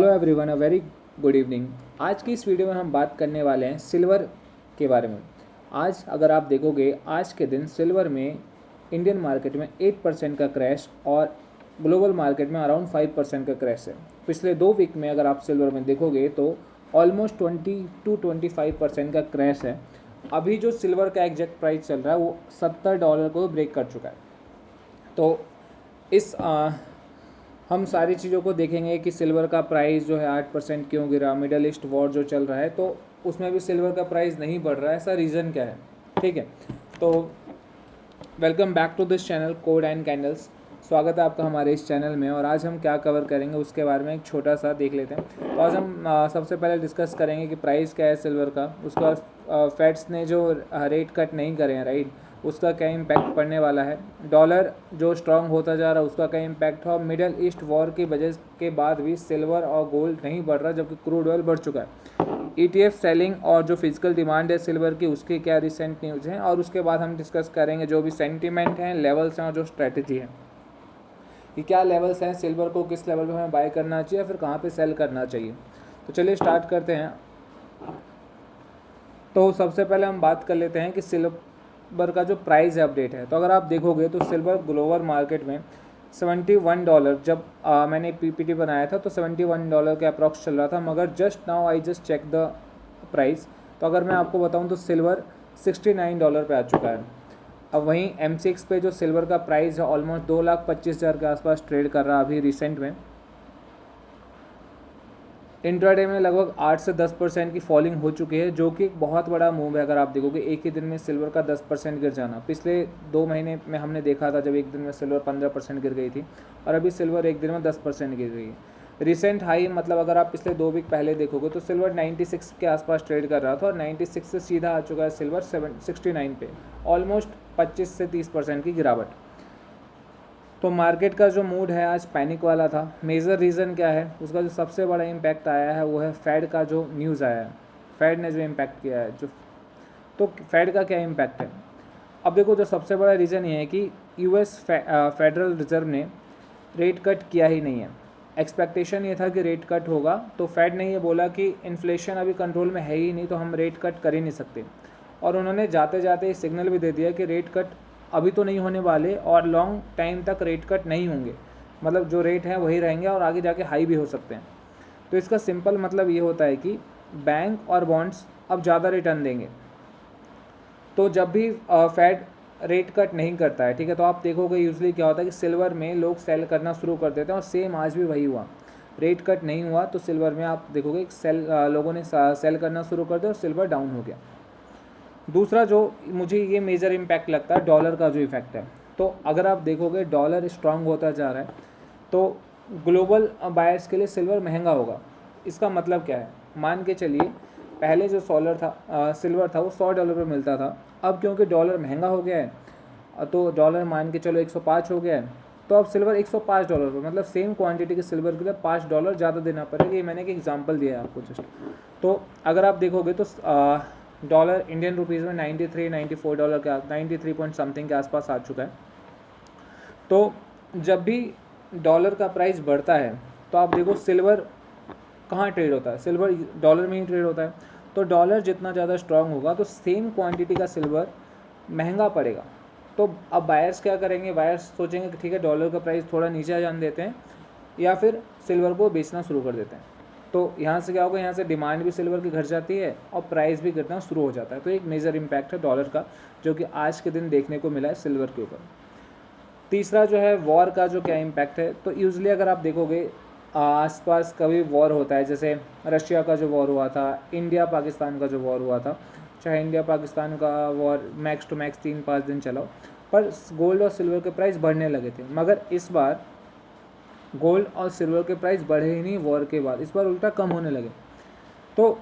Everyone, a very good evening. आज की इस वीडियो में हम बात करने वाले हैं सिल्वर के बारे में। आज अगर आप देखोगे, आज के दिन सिल्वर में इंडियन मार्केट में 8% का क्रैश और ग्लोबल मार्केट में अराउंड 5% का क्रैश है। पिछले 2 वीक में अगर आप सिल्वर में देखोगे तो ऑलमोस्ट 20 to 25% का क्रैश है। अभी जो सिल्वर का एग्जैक्ट प्राइस चल रहा है वो $70 को ब्रेक कर चुका है। तो इस हम सारी चीज़ों को देखेंगे कि सिल्वर का प्राइस जो है 8% क्यों गिरा, मिडल ईस्ट वॉर जो चल रहा है तो उसमें भी सिल्वर का प्राइस नहीं बढ़ रहा है, ऐसा रीज़न क्या है। ठीक है, तो welcome back to this channel code and candles. स्वागत है आपका हमारे इस चैनल में। और आज हम क्या कवर करेंगे उसके बारे में एक छोटा सा देख लेते हैं। तो आज हम सबसे पहले डिस्कस करेंगे कि प्राइस क्या है सिल्वर का। उसके बाद फेड्स ने जो रेट कट नहीं करे हैं, राइट, उसका क्या इम्पैक्ट पड़ने वाला है। डॉलर जो स्ट्रांग होता जा रहा है उसका क्या इम्पैक्ट है। और मिडल ईस्ट वॉर की वजह के बाद भी सिल्वर और गोल्ड नहीं बढ़ रहा, जबकि क्रूड ऑयल बढ़ चुका है। ETF सेलिंग और जो फिजिकल डिमांड है सिल्वर की, उसकी क्या रिसेंट न्यूज़ हैं। और उसके बाद हम डिस्कस करेंगे जो भी सेंटीमेंट हैं, लेवल्स हैं और जो स्ट्रेटजी है कि क्या लेवल्स हैं, सिल्वर को किस लेवल पे हमें बाय करना चाहिए, फिर कहाँ पे सेल करना चाहिए। तो चलिए स्टार्ट करते हैं। तो सबसे पहले हम बात कर लेते हैं कि सिल्वर का जो प्राइस अपडेट है। तो अगर आप देखोगे तो सिल्वर ग्लोबल मार्केट में $71, जब मैंने PPT बनाया था तो $71 के अप्रॉक्स चल रहा था, मगर just now I just check the price. तो अगर मैं आपको बताऊं तो सिल्वर $69 पे आ चुका है। अब वहीं M6 पे जो सिल्वर का प्राइस है ऑलमोस्ट 2,25,000 के आसपास ट्रेड कर रहा है अभी रिसेंट में। इंट्राडे में लगभग 8 से 10% की फॉलिंग हो चुकी है, जो कि एक बहुत बड़ा मूव है। अगर आप देखोगे एक ही दिन में सिल्वर का 10% गिर जाना, पिछले 2 महीने में हमने देखा था जब एक दिन में सिल्वर 15% गिर गई थी, और अभी सिल्वर एक दिन में 10% गिर गई है। रिसेंट हाई मतलब अगर आप पिछले 2 वीक पहले देखोगे तो सिल्वर 96 के आसपास ट्रेड कर रहा था, और 96 से सीधा आ चुका है सिल्वर 69 पे, ऑलमोस्ट 25 से 30% की गिरावट। तो मार्केट का जो मूड है आज पैनिक वाला था। मेजर रीज़न क्या है, उसका जो सबसे बड़ा इम्पैक्ट आया है वो है फेड का जो न्यूज़ आया है। फेड ने जो इम्पैक्ट किया है, जो तो फेड का क्या इम्पैक्ट है। अब देखो, जो सबसे बड़ा रीज़न ये है कि US फेडरल रिजर्व ने रेट कट किया ही नहीं है। एक्सपेक्टेशन ये था कि रेट कट होगा, तो फेड ने ये बोला कि इन्फ्लेशन अभी कंट्रोल में है ही नहीं, तो हम रेट कट कर ही नहीं सकते। और उन्होंने जाते जाते सिग्नल भी दे दिया कि रेट कट अभी तो नहीं होने वाले और लॉन्ग टाइम तक रेट कट नहीं होंगे, मतलब जो रेट हैं वही रहेंगे और आगे जाके हाई भी हो सकते हैं। तो इसका सिंपल मतलब ये होता है कि बैंक और बॉन्ड्स अब ज़्यादा रिटर्न देंगे। तो जब भी फेड रेट कट नहीं करता है, ठीक है, तो आप देखोगे यूजली क्या होता है कि सिल्वर में लोग सेल करना शुरू कर देते हैं, और सेम आज भी वही हुआ। रेट कट नहीं हुआ तो सिल्वर में आप देखोगे लोगों ने सेल करना शुरू कर दिया और सिल्वर डाउन हो गया। दूसरा जो मुझे ये मेजर इम्पैक्ट लगता है, डॉलर का जो इफेक्ट है। तो अगर आप देखोगे डॉलर स्ट्रांग होता जा रहा है, तो ग्लोबल बायर्स के लिए सिल्वर महंगा होगा। इसका मतलब क्या है, मान के चलिए पहले जो सिल्वर था वो $100 पे मिलता था। अब क्योंकि डॉलर महंगा हो गया है तो डॉलर मान के चलो 105 हो गया है, तो अब सिल्वर $105 पे, मतलब सेम क्वांटिटी के सिल्वर के लिए $5 ज़्यादा देना पड़ेगा। ये मैंने एक एग्जांपल दिया है आपको जस्ट। तो अगर आप देखोगे तो डॉलर इंडियन रुपीज़ में 93-94 के 93 पॉइंट समथिंग के आसपास आ चुका है। तो जब भी डॉलर का प्राइस बढ़ता है तो आप देखो सिल्वर कहाँ ट्रेड होता है, सिल्वर डॉलर में ही ट्रेड होता है। तो डॉलर जितना ज़्यादा स्ट्रांग होगा तो सेम क्वांटिटी का सिल्वर महंगा पड़ेगा। तो अब बायर्स क्या करेंगे, बायर्स सोचेंगे कि ठीक है डॉलर का प्राइस थोड़ा नीचे आ जाने देते हैं, या फिर सिल्वर को बेचना शुरू कर देते हैं। तो यहाँ से क्या होगा, यहाँ से डिमांड भी सिल्वर की घट जाती है और प्राइस भी गिरना शुरू हो जाता है। तो एक मेजर इम्पैक्ट है डॉलर का, जो कि आज के दिन देखने को मिला है सिल्वर के ऊपर। तीसरा जो है वॉर का जो क्या इम्पैक्ट है, तो यूजली अगर आप देखोगे आसपास कभी वॉर होता है, जैसे रशिया का जो वॉर हुआ था, इंडिया पाकिस्तान का जो वॉर हुआ था, चाहे इंडिया पाकिस्तान का वॉर मैक्स टू मैक्स 3-5 दिन चला, पर गोल्ड और सिल्वर के प्राइस बढ़ने लगे थे। मगर इस बार गोल्ड और सिल्वर के प्राइस बढ़े ही नहीं वॉर के बाद, इस बार उल्टा कम होने लगे। तो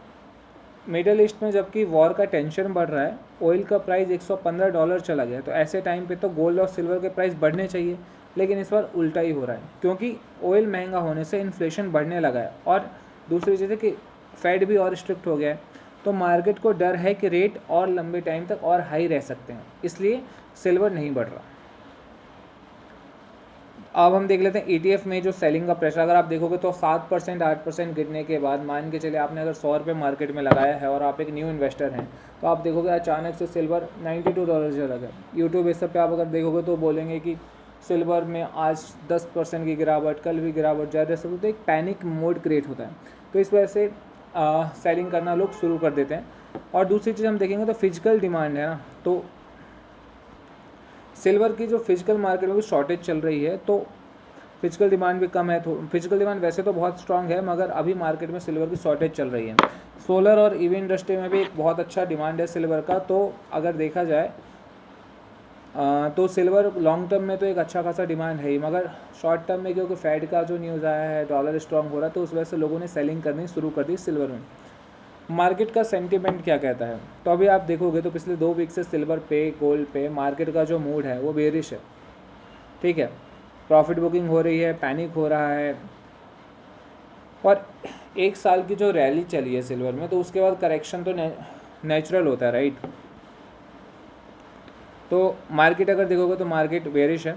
मिडल ईस्ट में जबकि वॉर का टेंशन बढ़ रहा है, ऑयल का प्राइस $115 चला गया। तो ऐसे टाइम पे तो गोल्ड और सिल्वर के प्राइस बढ़ने चाहिए, लेकिन इस बार उल्टा ही हो रहा है, क्योंकि ऑयल महंगा होने से इन्फ्लेशन बढ़ने लगा है, और दूसरी चीज़ है कि फेड भी और स्ट्रिक्ट हो गया है। तो मार्केट को डर है कि रेट और लंबे टाइम तक और हाई रह सकते हैं, इसलिए सिल्वर नहीं बढ़ रहा। अब हम देख लेते हैं ETF में जो सेलिंग का प्रेशर। अगर आप देखोगे तो 7% 8% गिरने के बाद, मान के चलिए आपने अगर 100 रुपये मार्केट में लगाया है और आप एक न्यू इन्वेस्टर हैं, तो आप देखोगे अचानक से सिल्वर $92 चला गया। यूट्यूब इस सब पे आप अगर देखोगे तो बोलेंगे कि सिल्वर में आज 10% की गिरावट, कल भी गिरावट ज़्यादा से, तो एक पैनिक मोड क्रिएट होता है। तो इस वजह से सेलिंग करना लोग शुरू कर देते हैं। और दूसरी चीज़ हम देखेंगे तो फिजिकल डिमांड है ना, तो सिल्वर की जो फिजिकल मार्केट में भी शॉर्टेज चल रही है, तो फिजिकल डिमांड भी कम है। तो फिजिकल डिमांड वैसे तो बहुत स्ट्रांग है, मगर अभी मार्केट में सिल्वर की शॉर्टेज चल रही है। सोलर और ईवी इंडस्ट्री में भी एक बहुत अच्छा डिमांड है सिल्वर का। तो अगर देखा जाए तो सिल्वर लॉन्ग टर्म में तो एक अच्छा खासा डिमांड है ही, मगर शॉर्ट टर्म में क्योंकि फेड का जो न्यूज़ आया है, डॉलर स्ट्रांग हो रहा है, तो उस वजह से लोगों ने सेलिंग करनी शुरू कर दी सिल्वर में। मार्केट का सेंटीमेंट क्या कहता है, तो अभी आप देखोगे तो पिछले 2 वीक से सिल्वर पे, गोल्ड पे मार्केट का जो मूड है वो बेरिश है। ठीक है, प्रॉफिट बुकिंग हो रही है, पैनिक हो रहा है। और 1 साल की जो रैली चली है सिल्वर में, तो उसके बाद करेक्शन तो नेचुरल होता है, राइट। तो मार्केट अगर देखोगे तो मार्केट बेरिश है,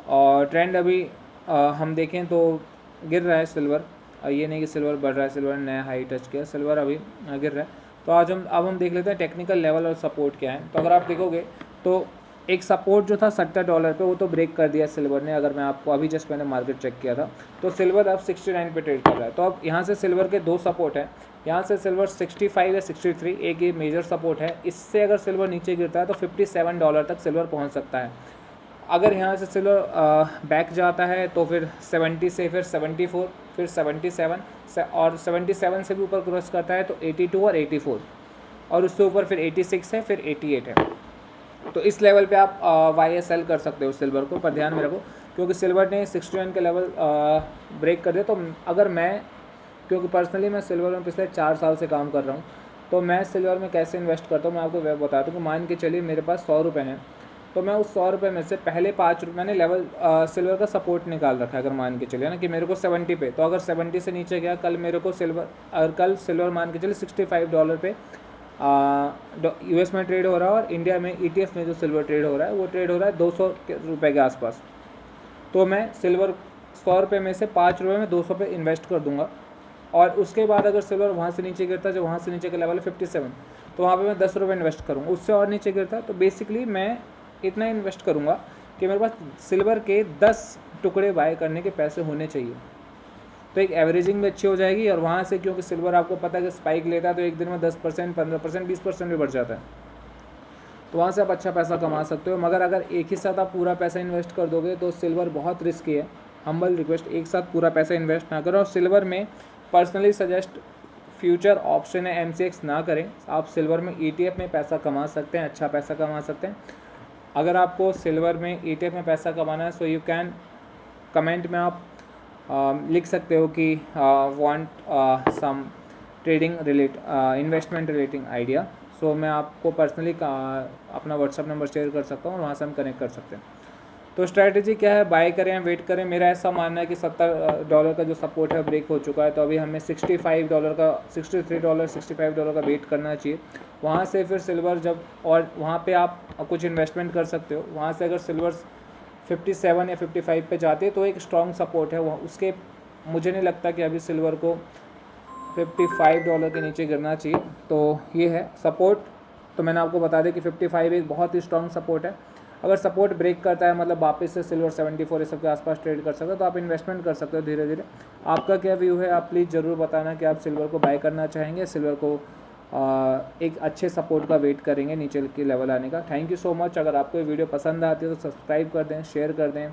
और ट्रेंड अभी हम देखें तो गिर रहा है सिल्वर। ये नहीं कि सिल्वर बढ़ रहा है, सिल्वर ने नया हाई टच किया, सिल्वर अभी गिर रहा है। तो अब हम देख लेते हैं टेक्निकल लेवल और सपोर्ट क्या है। तो अगर आप देखोगे तो एक सपोर्ट जो था $70 पे, वो तो ब्रेक कर दिया सिल्वर ने। अगर मैं आपको अभी जस्ट मैंने मार्केट चेक किया था, तो सिल्वर अब 69 पे ट्रेड कर रहा है। तो अब यहाँ से सिल्वर के 2 सपोर्ट हैं। यहाँ से सिल्वर 65 या 63 एक ये मेजर सपोर्ट है। इससे अगर सिल्वर नीचे गिरता है तो $57 तक सिल्वर पहुँच सकता है। अगर यहाँ से सिल्वर बैक जाता है तो फिर 70 से फिर 74, फिर 77 से, और 77 से भी ऊपर क्रॉस करता है तो 82 और 84, और उससे ऊपर फिर 86 है, फिर 88 है। तो इस लेवल पे आप YSL कर सकते हो सिल्वर को, पर ध्यान में रखो क्योंकि सिल्वर ने 61 के लेवल ब्रेक कर दिया। तो अगर मैं, क्योंकि पर्सनली मैं सिल्वर में पिछले 4 साल से काम कर रहा हूँ, तो मैं सिल्वर में कैसे इन्वेस्ट करता हूँ मैं आपको बताता हूँ कि मान के चलिए मेरे पास 100 रुपये हैं, तो मैं उस 100 रुपये में से पहले 5 रुपये मैंने लेवल सिल्वर का सपोर्ट निकाल रखा है। अगर मान के चलिए ना कि मेरे को 70 पे, तो अगर 70 से नीचे गया, कल मेरे को सिल्वर, अगर कल सिल्वर मान के चलिए $65 पे US में ट्रेड हो रहा है, और इंडिया में ETF में जो सिल्वर ट्रेड हो रहा है वो ट्रेड हो रहा है 200 रुपये के आसपास, तो मैं सिल्वर 100 रुपये में से 5 रुपये में 200 पे इन्वेस्ट कर दूंगा। और उसके बाद अगर सिल्वर वहाँ से नीचे गिरता है, जो वहाँ से नीचे का लेवल है 57, तो वहाँ पे मैं 10 रुपये इन्वेस्ट करूँगा। उससे और नीचे गिरता है तो बेसिकली मैं इतना इन्वेस्ट करूँगा कि मेरे पास सिल्वर के 10 टुकड़े बाय करने के पैसे होने चाहिए। तो एक एवरेजिंग भी अच्छी हो जाएगी, और वहाँ से क्योंकि सिल्वर आपको पता है कि स्पाइक लेता है तो एक दिन में 10%, 15%, 20% भी बढ़ जाता है, तो वहाँ से आप अच्छा पैसा कमा सकते हो। मगर अगर एक ही साथ आप पूरा पैसा इन्वेस्ट कर दोगे तो सिल्वर बहुत रिस्की है। हम्बल रिक्वेस्ट, एक साथ पूरा पैसा इन्वेस्ट ना करो। और सिल्वर में पर्सनली सजेस्ट फ्यूचर ऑप्शन है MCX ना करें। आप सिल्वर में ETF में पैसा कमा सकते हैं, अच्छा पैसा कमा सकते हैं। अगर आपको सिल्वर में ETF में पैसा कमाना है, सो यू कैन कमेंट में आप लिख सकते हो कि want some trading investment relating idea. So मैं आपको पर्सनली अपना व्हाट्सअप नंबर शेयर कर सकता हूँ, और वहाँ से हम कनेक्ट कर सकते हैं। तो स्ट्रैटेजी क्या है, बाय करें या वेट करें। मेरा ऐसा मानना है कि $70 का जो सपोर्ट है ब्रेक हो चुका है, तो अभी हमें $65 का, $63, $65 का वेट करना चाहिए। वहाँ से फिर सिल्वर जब, और वहाँ पे आप कुछ इन्वेस्टमेंट कर सकते हो। वहाँ से अगर सिल्वर 57 या 55 पे जाते हैं तो एक स्ट्रॉन्ग सपोर्ट है, वह उसके मुझे नहीं लगता कि अभी सिल्वर को $55 के नीचे गिरना चाहिए। तो ये है सपोर्ट। तो मैंने आपको बता दें कि 55 एक बहुत ही स्ट्रॉन्ग सपोर्ट है। अगर सपोर्ट ब्रेक करता है, मतलब वापस से सिल्वर 74 इस सब के आसपास ट्रेड कर सकते हो, तो आप इन्वेस्टमेंट कर सकते हो धीरे धीरे। आपका क्या व्यू है, आप प्लीज़ ज़रूर बताना कि आप सिल्वर को बाय करना चाहेंगे, सिल्वर को एक अच्छे सपोर्ट का वेट करेंगे नीचे के लेवल आने का। Thank you so much. अगर आपको ये वीडियो पसंद आती है तो सब्सक्राइब कर दें, शेयर कर दें,